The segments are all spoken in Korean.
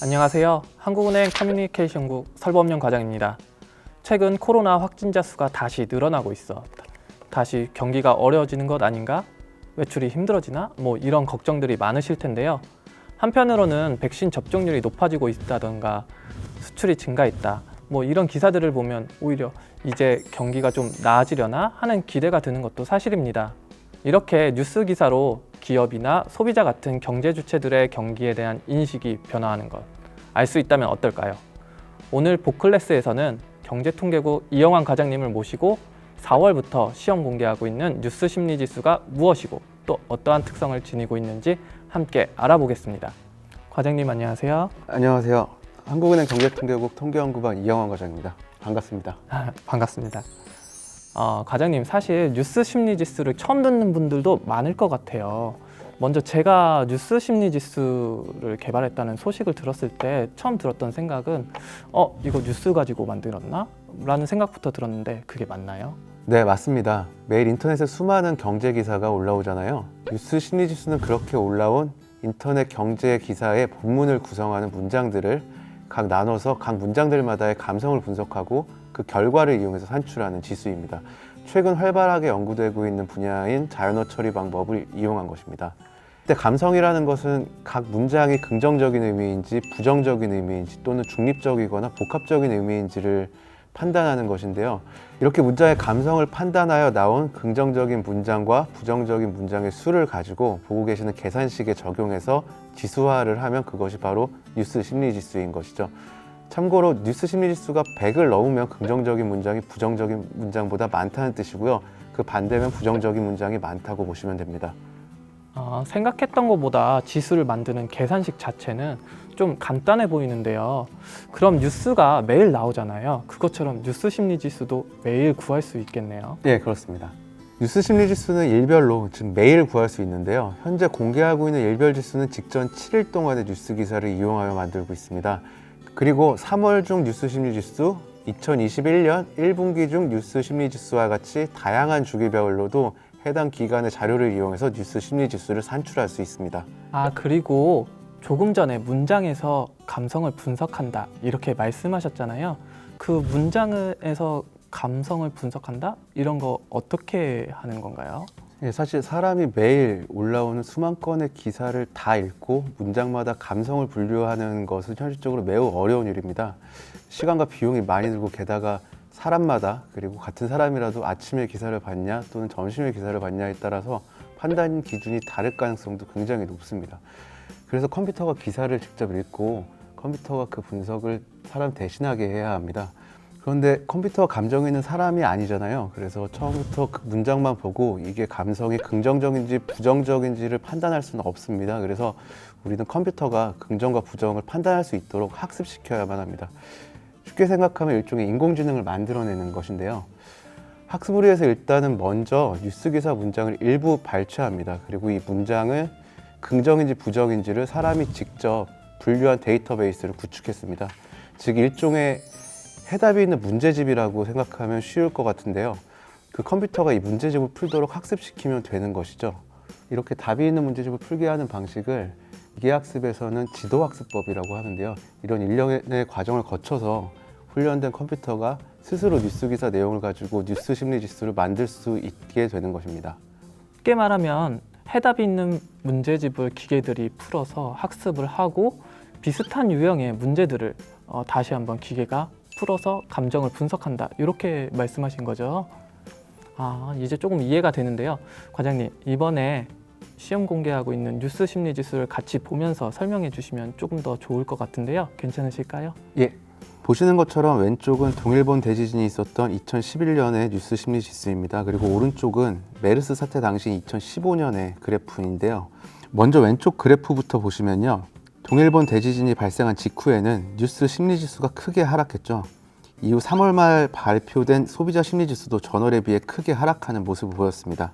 안녕하세요. 한국은행 커뮤니케이션국 설범용 과장입니다. 최근 코로나 확진자 수가 다시 늘어나고 있어. 다시 경기가 어려워지는 것 아닌가? 외출이 힘들어지나? 이런 걱정들이 많으실 텐데요. 한편으로는 백신 접종률이 높아지고 있다던가 수출이 증가했다. 이런 기사들을 보면 오히려 이제 경기가 좀 나아지려나 하는 기대가 드는 것도 사실입니다. 이렇게 뉴스 기사로 기업이나 소비자 같은 경제 주체들의 경기에 대한 인식이 변화하는 것, 알 수 있다면 어떨까요? 오늘 보클래스에서는 경제통계국 이영환 과장님을 모시고 4월부터 시험 공개하고 있는 뉴스 심리 지수가 무엇이고 또 어떠한 특성을 지니고 있는지 함께 알아보겠습니다. 과장님 안녕하세요. 안녕하세요. 한국은행 경제통계국 통계연구반 이영환 과장입니다. 반갑습니다. 반갑습니다. 과장님 사실 뉴스 심리 지수를 처음 듣는 분들도 많을 것 같아요. 먼저 제가 뉴스 심리 지수를 개발했다는 소식을 들었을 때 처음 들었던 생각은 이거 뉴스 가지고 만들었나? 라는 생각부터 들었는데 그게 맞나요? 네, 맞습니다. 매일 인터넷에 수많은 경제 기사가 올라오잖아요. 뉴스 심리 지수는 그렇게 올라온 인터넷 경제 기사의 본문을 구성하는 문장들을 각 나눠서 각 문장들마다의 감성을 분석하고 그 결과를 이용해서 산출하는 지수입니다. 최근 활발하게 연구되고 있는 분야인 자연어 처리 방법을 이용한 것입니다. 근데 감성이라는 것은 각 문장이 긍정적인 의미인지 부정적인 의미인지 또는 중립적이거나 복합적인 의미인지를 판단하는 것인데요. 이렇게 문장의 감성을 판단하여 나온 긍정적인 문장과 부정적인 문장의 수를 가지고 보고 계시는 계산식에 적용해서 지수화를 하면 그것이 바로 뉴스 심리 지수인 것이죠. 참고로 뉴스 심리 지수가 100을 넘으면 긍정적인 문장이 부정적인 문장보다 많다는 뜻이고요. 그 반대면 부정적인 문장이 많다고 보시면 됩니다. 생각했던 것보다 지수를 만드는 계산식 자체는 좀 간단해 보이는데요. 그럼 뉴스가 매일 나오잖아요. 그것처럼 뉴스 심리 지수도 매일 구할 수 있겠네요. 네, 그렇습니다. 뉴스 심리 지수는 일별로, 즉 매일 구할 수 있는데요. 현재 공개하고 있는 일별 지수는 직전 7일 동안의 뉴스 기사를 이용하여 만들고 있습니다. 그리고 3월 중 뉴스 심리 지수, 2021년 1분기 중 뉴스 심리 지수와 같이 다양한 주기별로도 해당 기간의 자료를 이용해서 뉴스 심리 지수를 산출할 수 있습니다. 그리고 조금 전에 문장에서 감성을 분석한다 이렇게 말씀하셨잖아요. 그 문장에서 감성을 분석한다? 이런 거 어떻게 하는 건가요? 예, 사실 사람이 매일 올라오는 수만 건의 기사를 다 읽고 문장마다 감성을 분류하는 것은 현실적으로 매우 어려운 일입니다. 시간과 비용이 많이 들고 게다가 사람마다 그리고 같은 사람이라도 아침에 기사를 봤냐 또는 점심에 기사를 봤냐에 따라서 판단 기준이 다를 가능성도 굉장히 높습니다. 그래서 컴퓨터가 기사를 직접 읽고 컴퓨터가 그 분석을 사람 대신하게 해야 합니다. 그런데 컴퓨터가 감정이 있는 사람이 아니잖아요. 그래서 처음부터 그 문장만 보고 이게 감성이 긍정적인지 부정적인지를 판단할 수는 없습니다. 그래서 우리는 컴퓨터가 긍정과 부정을 판단할 수 있도록 학습시켜야만 합니다. 쉽게 생각하면 일종의 인공지능을 만들어내는 것인데요. 학습을 위해서 일단은 먼저 뉴스 기사 문장을 일부 발췌합니다. 그리고 이 문장을 긍정인지 부정인지를 사람이 직접 분류한 데이터베이스를 구축했습니다. 즉 일종의 해답이 있는 문제집이라고 생각하면 쉬울 것 같은데요. 그 컴퓨터가 이 문제집을 풀도록 학습시키면 되는 것이죠. 이렇게 답이 있는 문제집을 풀게 하는 방식을 기계학습에서는 지도학습법이라고 하는데요. 이런 일련의 과정을 거쳐서 훈련된 컴퓨터가 스스로 뉴스 기사 내용을 가지고 뉴스 심리 지수를 만들 수 있게 되는 것입니다. 쉽게 말하면 해답이 있는 문제집을 기계들이 풀어서 학습을 하고 비슷한 유형의 문제들을 다시 한번 기계가 풀어서 감정을 분석한다 이렇게 말씀하신 거죠. 이제 조금 이해가 되는데요. 과장님 이번에 시험 공개하고 있는 뉴스 심리 지수를 같이 보면서 설명해 주시면 조금 더 좋을 것 같은데요. 괜찮으실까요? 예. 보시는 것처럼 왼쪽은 동일본 대지진이 있었던 2011년의 뉴스 심리 지수입니다. 그리고 오른쪽은 메르스 사태 당시 2015년의 그래프인데요. 먼저 왼쪽 그래프부터 보시면요. 동일본 대지진이 발생한 직후에는 뉴스 심리 지수가 크게 하락했죠. 이후 3월 말 발표된 소비자 심리 지수도 전월에 비해 크게 하락하는 모습을 보였습니다.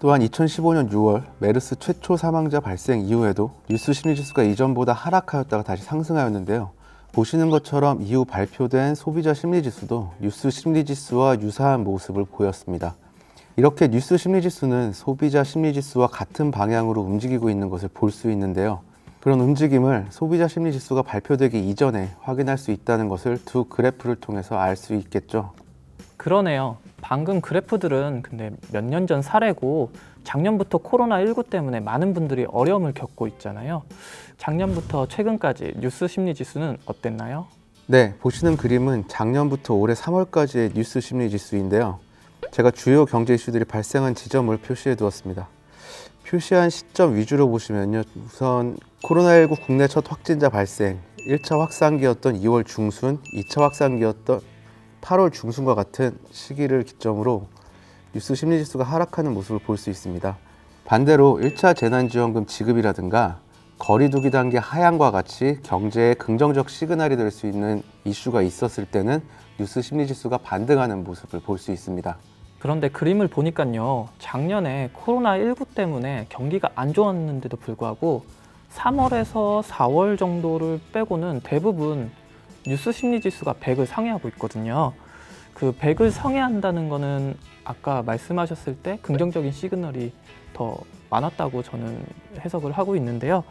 또한 2015년 6월 메르스 최초 사망자 발생 이후에도 뉴스 심리 지수가 이전보다 하락하였다가 다시 상승하였는데요. 보시는 것처럼 이후 발표된 소비자 심리 지수도 뉴스 심리 지수와 유사한 모습을 보였습니다. 이렇게 뉴스 심리 지수는 소비자 심리 지수와 같은 방향으로 움직이고 있는 것을 볼 수 있는데요. 그런 움직임을 소비자 심리 지수가 발표되기 이전에 확인할 수 있다는 것을 두 그래프를 통해서 알 수 있겠죠. 그러네요. 방금 그래프들은 근데 몇 년 전 사례고 작년부터 코로나19 때문에 많은 분들이 어려움을 겪고 있잖아요. 작년부터 최근까지 뉴스 심리 지수는 어땠나요? 네, 보시는 그림은 작년부터 올해 3월까지의 뉴스 심리 지수인데요. 제가 주요 경제 이슈들이 발생한 지점을 표시해 두었습니다. 표시한 시점 위주로 보시면요. 우선 코로나19 국내 첫 확진자 발생, 1차 확산기였던 2월 중순, 2차 확산기였던 8월 중순과 같은 시기를 기점으로 뉴스 심리 지수가 하락하는 모습을 볼 수 있습니다. 반대로 1차 재난지원금 지급이라든가 거리두기 단계 하향과 같이 경제에 긍정적 시그널이 될 수 있는 이슈가 있었을 때는 뉴스 심리 지수가 반등하는 모습을 볼 수 있습니다. 그런데 그림을 보니까요. 작년에 코로나19 때문에 경기가 안 좋았는데도 불구하고 3월에서 4월 정도를 빼고는 대부분 뉴스 심리 지수가 100을 상회하고 있거든요. 그 100을 상회한다는 거는 아까 말씀하셨을 때 긍정적인 시그널이 더 많았다고 저는 해석을 하고 있는데요.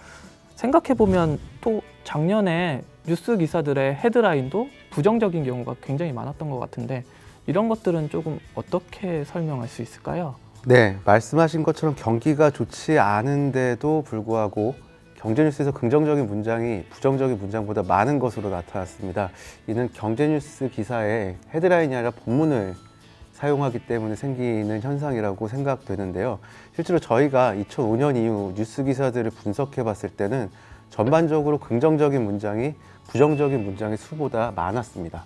생각해보면 또 작년에 뉴스 기사들의 헤드라인도 부정적인 경우가 굉장히 많았던 것 같은데 이런 것들은 조금 어떻게 설명할 수 있을까요? 네, 말씀하신 것처럼 경기가 좋지 않은데도 불구하고 경제뉴스에서 긍정적인 문장이 부정적인 문장보다 많은 것으로 나타났습니다. 이는 경제뉴스 기사의 헤드라인이 아니라 본문을 사용하기 때문에 생기는 현상이라고 생각되는데요. 실제로 저희가 2005년 이후 뉴스 기사들을 분석해 봤을 때는 전반적으로 긍정적인 문장이 부정적인 문장의 수보다 많았습니다.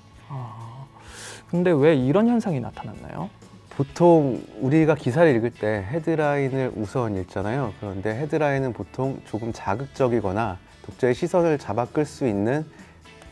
근데 왜 이런 현상이 나타났나요? 보통 우리가 기사를 읽을 때 헤드라인을 우선 읽잖아요. 그런데 헤드라인은 보통 조금 자극적이거나 독자의 시선을 잡아 끌 수 있는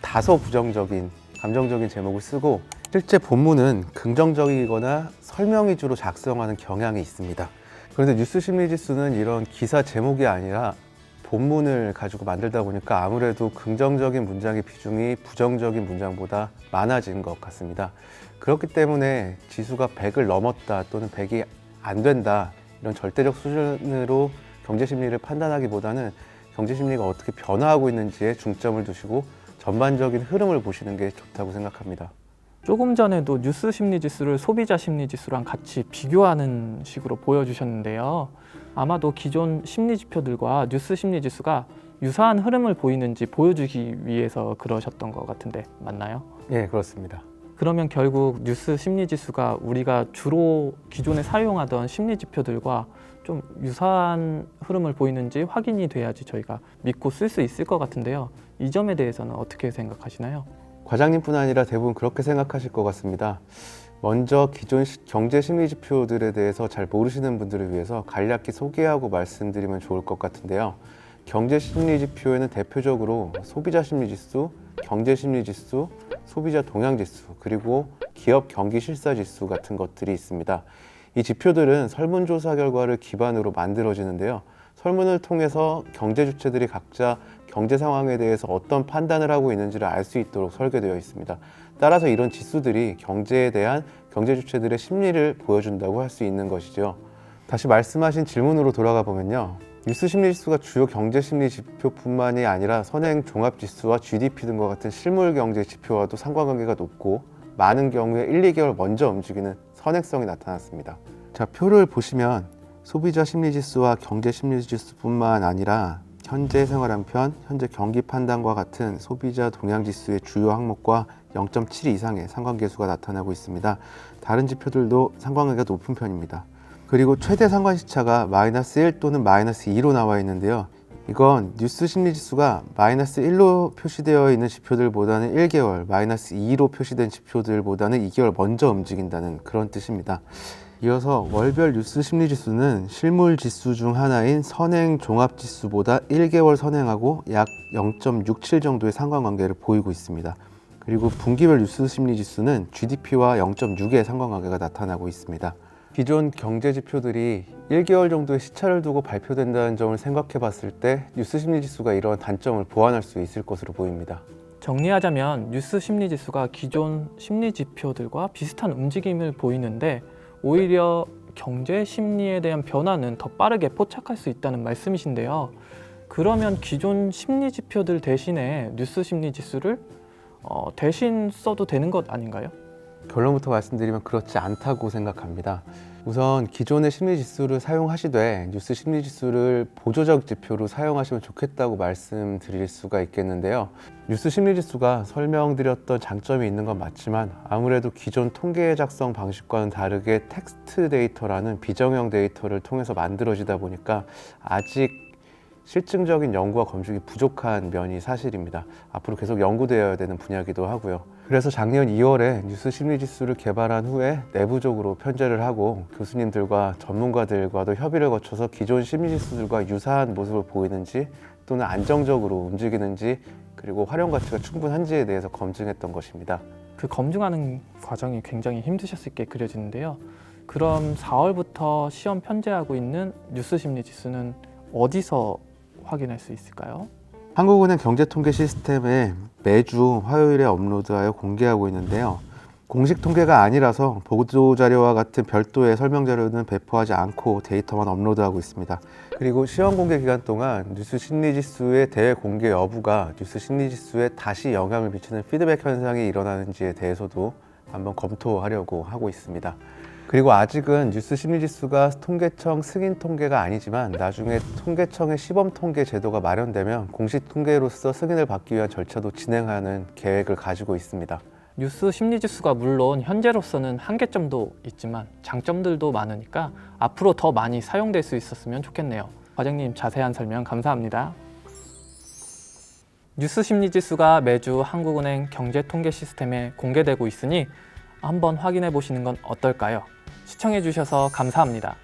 다소 부정적인, 감정적인 제목을 쓰고 실제 본문은 긍정적이거나 설명 위주로 작성하는 경향이 있습니다. 그런데 뉴스 심리 지수는 이런 기사 제목이 아니라 본문을 가지고 만들다 보니까 아무래도 긍정적인 문장의 비중이 부정적인 문장보다 많아진 것 같습니다. 그렇기 때문에 지수가 100을 넘었다 또는 100이 안 된다 이런 절대적 수준으로 경제심리를 판단하기보다는 경제심리가 어떻게 변화하고 있는지에 중점을 두시고 전반적인 흐름을 보시는 게 좋다고 생각합니다. 조금 전에도 뉴스 심리 지수를 소비자 심리 지수랑 같이 비교하는 식으로 보여주셨는데요. 아마도 기존 심리 지표들과 뉴스 심리 지수가 유사한 흐름을 보이는지 보여주기 위해서 그러셨던 것 같은데 맞나요? 예, 그렇습니다. 그러면 결국 뉴스 심리 지수가 우리가 주로 기존에 사용하던 심리 지표들과 좀 유사한 흐름을 보이는지 확인이 돼야지 저희가 믿고 쓸 수 있을 것 같은데요. 이 점에 대해서는 어떻게 생각하시나요? 과장님뿐 아니라 대부분 그렇게 생각하실 것 같습니다. 먼저 기존 경제 심리 지표들에 대해서 잘 모르시는 분들을 위해서 간략히 소개하고 말씀드리면 좋을 것 같은데요. 경제 심리 지표에는 대표적으로 소비자 심리 지수, 경제 심리 지수, 소비자 동향 지수, 그리고 기업 경기 실사 지수 같은 것들이 있습니다. 이 지표들은 설문조사 결과를 기반으로 만들어지는데요. 설문을 통해서 경제 주체들이 각자 경제 상황에 대해서 어떤 판단을 하고 있는지를 알 수 있도록 설계되어 있습니다. 따라서 이런 지수들이 경제에 대한 경제 주체들의 심리를 보여준다고 할 수 있는 것이죠. 다시 말씀하신 질문으로 돌아가 보면요. 뉴스 심리 지수가 주요 경제 심리 지표뿐만이 아니라 선행 종합 지수와 GDP 등과 같은 실물 경제 지표와도 상관관계가 높고 많은 경우에 1, 2개월 먼저 움직이는 선행성이 나타났습니다. 자, 표를 보시면 소비자 심리 지수와 경제 심리 지수뿐만 아니라 현재 생활 한편, 현재 경기 판단과 같은 소비자 동향 지수의 주요 항목과 0.7 이상의 상관계수가 나타나고 있습니다. 다른 지표들도 상관관계가 높은 편입니다. 그리고 최대 상관시차가 마이너스 1 또는 마이너스 2로 나와 있는데요. 이건 뉴스 심리 지수가 마이너스 1로 표시되어 있는 지표들보다는 1개월, 마이너스 2로 표시된 지표들보다는 2개월 먼저 움직인다는 그런 뜻입니다. 이어서 월별 뉴스 심리 지수는 실물 지수 중 하나인 선행 종합 지수보다 1개월 선행하고 약 0.67 정도의 상관관계를 보이고 있습니다. 그리고 분기별 뉴스 심리 지수는 GDP와 0.6의 상관관계가 나타나고 있습니다. 기존 경제 지표들이 1개월 정도의 시차를 두고 발표된다는 점을 생각해 봤을 때 뉴스 심리 지수가 이러한 단점을 보완할 수 있을 것으로 보입니다. 정리하자면 뉴스 심리 지수가 기존 심리 지표들과 비슷한 움직임을 보이는데 오히려 경제 심리에 대한 변화는 더 빠르게 포착할 수 있다는 말씀이신데요. 그러면 기존 심리 지표들 대신에 뉴스 심리 지수를 대신 써도 되는 것 아닌가요? 결론부터 말씀드리면 그렇지 않다고 생각합니다. 우선 기존의 심리 지수를 사용하시되 뉴스 심리 지수를 보조적 지표로 사용하시면 좋겠다고 말씀드릴 수가 있겠는데요. 뉴스 심리 지수가 설명드렸던 장점이 있는 건 맞지만 아무래도 기존 통계 작성 방식과는 다르게 텍스트 데이터라는 비정형 데이터를 통해서 만들어지다 보니까 아직 실증적인 연구와 검증이 부족한 면이 사실입니다. 앞으로 계속 연구되어야 되는 분야이기도 하고요. 그래서 작년 2월에 뉴스 심리 지수를 개발한 후에 내부적으로 편제를 하고 교수님들과 전문가들과도 협의를 거쳐서 기존 심리 지수들과 유사한 모습을 보이는지 또는 안정적으로 움직이는지 그리고 활용 가치가 충분한지에 대해서 검증했던 것입니다. 그 검증하는 과정이 굉장히 힘드셨을 게 그려지는데요. 그럼 4월부터 시험 편제하고 있는 뉴스 심리 지수는 어디서 확인할 수 있을까요? 한국은행 경제통계 시스템에 매주 화요일에 업로드하여 공개하고 있는데요. 공식 통계가 아니라서 보도자료와 같은 별도의 설명자료는 배포하지 않고 데이터만 업로드하고 있습니다. 그리고 시험 공개 기간 동안 뉴스 심리지수의 대외 공개 여부가 뉴스 심리지수에 다시 영향을 미치는 피드백 현상이 일어나는지에 대해서도 한번 검토하려고 하고 있습니다. 그리고 아직은 뉴스 심리지수가 통계청 승인 통계가 아니지만 나중에 통계청의 시범 통계 제도가 마련되면 공식 통계로서 승인을 받기 위한 절차도 진행하는 계획을 가지고 있습니다. 뉴스 심리 지수가 물론 현재로서는 한계점도 있지만 장점들도 많으니까 앞으로 더 많이 사용될 수 있었으면 좋겠네요. 과장님, 자세한 설명 감사합니다. 뉴스 심리 지수가 매주 한국은행 경제통계 시스템에 공개되고 있으니 한번 확인해 보시는 건 어떨까요? 시청해 주셔서 감사합니다.